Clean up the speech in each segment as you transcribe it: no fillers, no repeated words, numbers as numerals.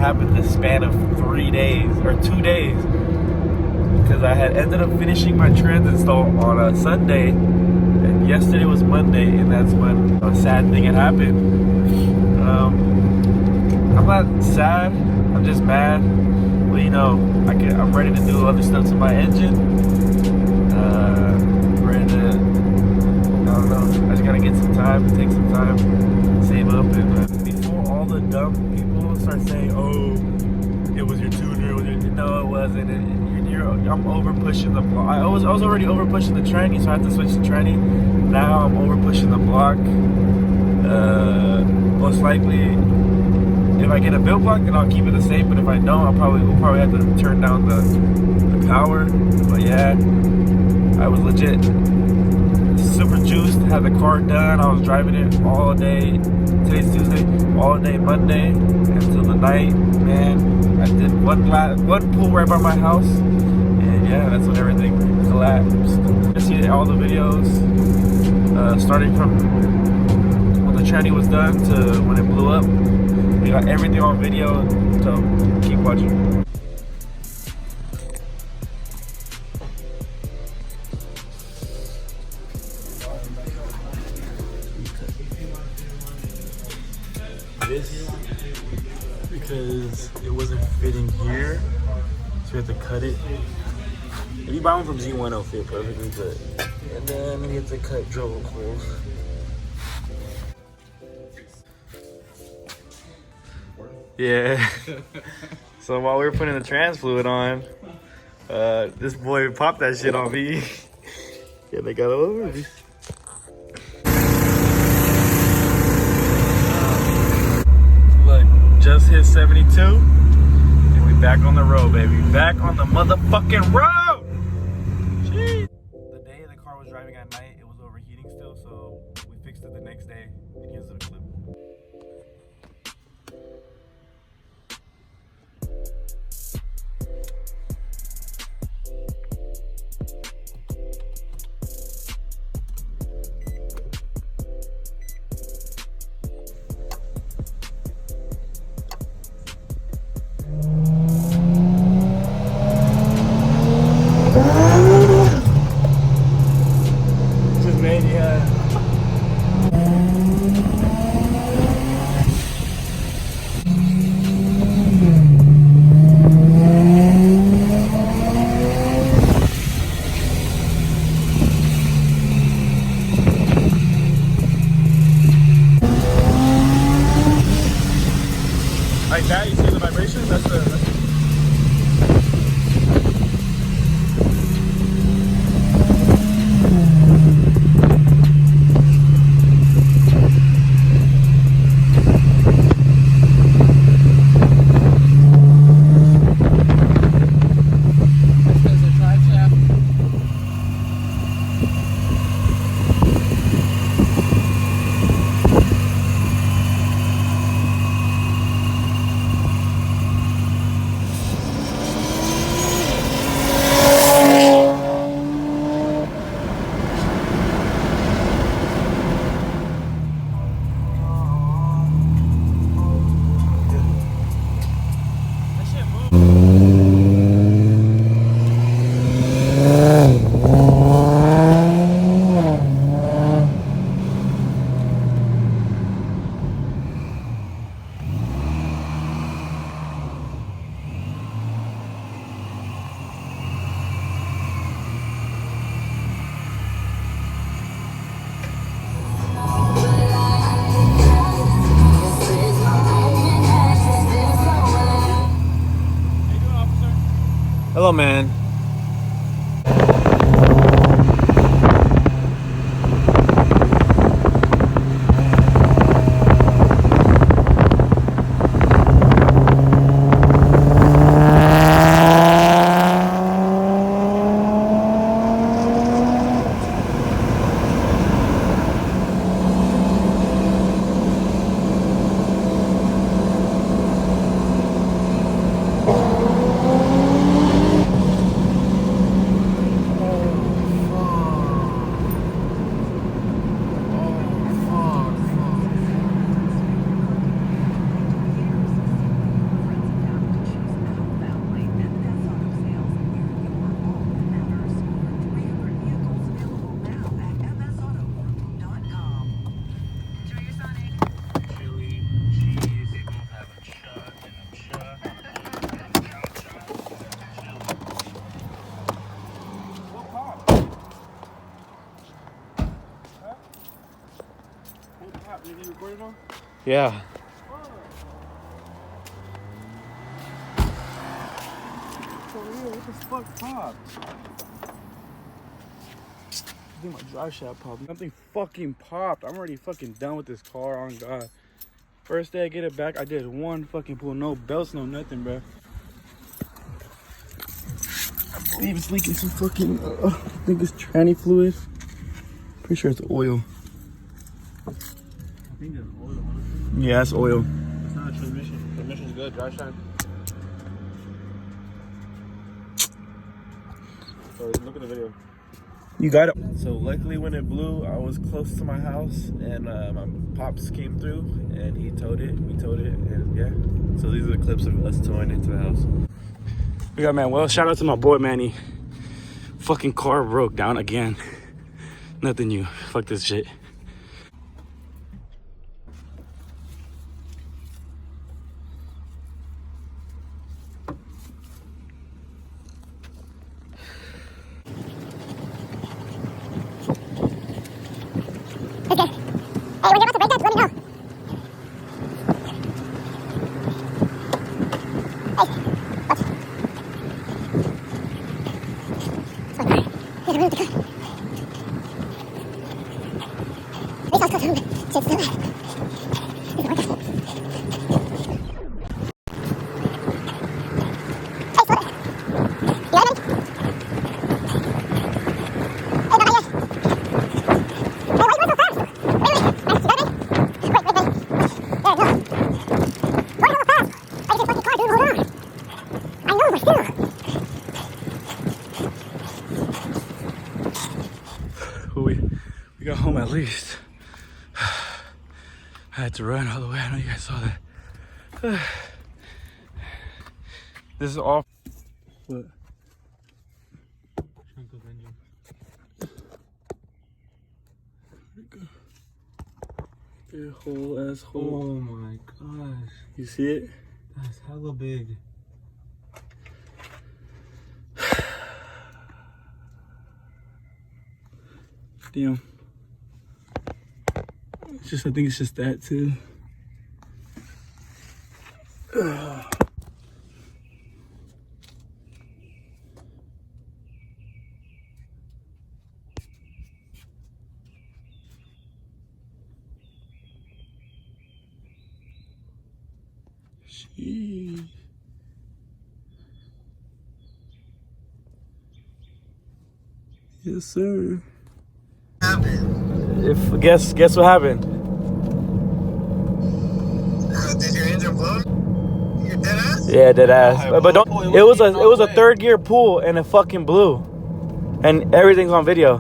happened the span of 3 days or 2 days, because I had ended up finishing my trans install on a Sunday, and yesterday was Monday, and that's when a sad thing had happened. I'm not sad, I'm just mad. Well, you know, I'm ready to do other stuff to my engine. Ready to, I don't know, I just gotta get some time, take some time, save up, and before all the dumb people start saying, oh, it was your tuner, no, it wasn't. I'm over pushing the block. I was already over pushing the tranny, so I had to switch to tranny. Now I'm over pushing the block. Most likely, if I get a build block, then I'll keep it the same. But if I don't, we'll probably have to turn down the power. But yeah, I was legit super juiced. Had the car done. I was driving it all day. Today's Tuesday, all day Monday until the night. Man, I did one pool right by my house, and yeah, that's when everything collapsed. You see all the videos, starting from when the tranny was done to when it blew up. We got everything on video, so keep watching. This, because it wasn't fitting here, so we had to cut it. If you buy one from Z1, it'll fit perfectly good. And then we have to cut dribble holes. Yeah. So while we were putting the trans fluid on, this boy popped that shit on me. Yeah, they got all over me. Look, just hit 72, and we back on the road, baby. Back on the motherfucking road. Jeez. The day the car was driving at night, it was overheating still, so we fixed it the next day. And here's the clip. Like that, you see the vibration? That's the Hello, man. Yeah. For real, what the fuck popped? I think my drive shaft popped. Something fucking popped. I'm already fucking done with this car, on God. First day I get it back, I did one fucking pull. No belts, no nothing, bro. I believe it's leaking some fucking, I think it's tranny fluid. Pretty sure it's oil. I think it's oil, honestly. Yeah, it's oil. It's not a transmission. Transmission's good, drive shaft. So look at the video. You got it. So luckily when it blew, I was close to my house, and my pops came through and he towed it, we towed it, and yeah. So these are the clips of us towing it to the house. We got Manuel. Shout out to my boy Manny. Fucking car broke down again. Nothing new. Fuck this shit. Okay. Hey, when you're about to break that, let me know. We got home at least. I had to run all the way. I know you guys saw that. This is off. What? Chunk of engine. Big whole ass hole. Oh my gosh. You see it? That's hella big. Damn. It's just, I think it's just that too. Jeez. Yes, sir. If guess what happened? Did your engine blow? You're dead ass? Yeah, dead ass. But don't. It was a third gear pull and it fucking blew, and everything's on video.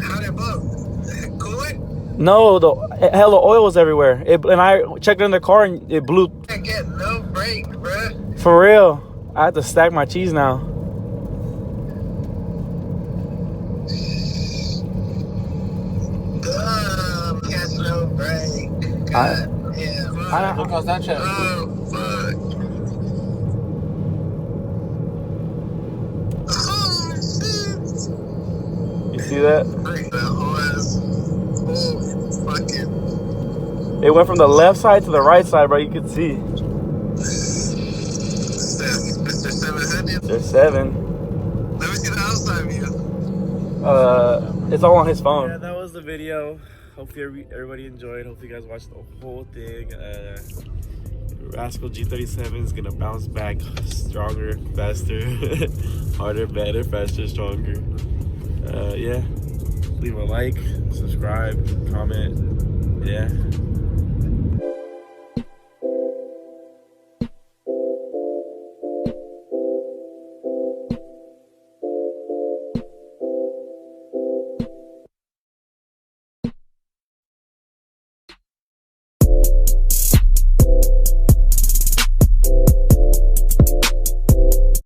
How'd it blow? Coolant? No, the hella oil was everywhere. And I checked in the car and it blew. Can't get no brake, bruh. For real. I have to stack my cheese now. Catch no brake. God damn. Look how's that check. Oh, fuck. Oh, shit. You see that? The whole ass. Oh, fucking. It went from the left side to the right side, bro. You could see. Mr. 700. There's 7. Let me see the outside view. It's all on his phone. Yeah, that was the video. Hopefully everybody enjoyed. Hopefully you guys watched the whole thing. Rascal G37 is gonna bounce back stronger, faster, harder, better, faster, stronger. Yeah, leave a like, subscribe, comment. Yeah.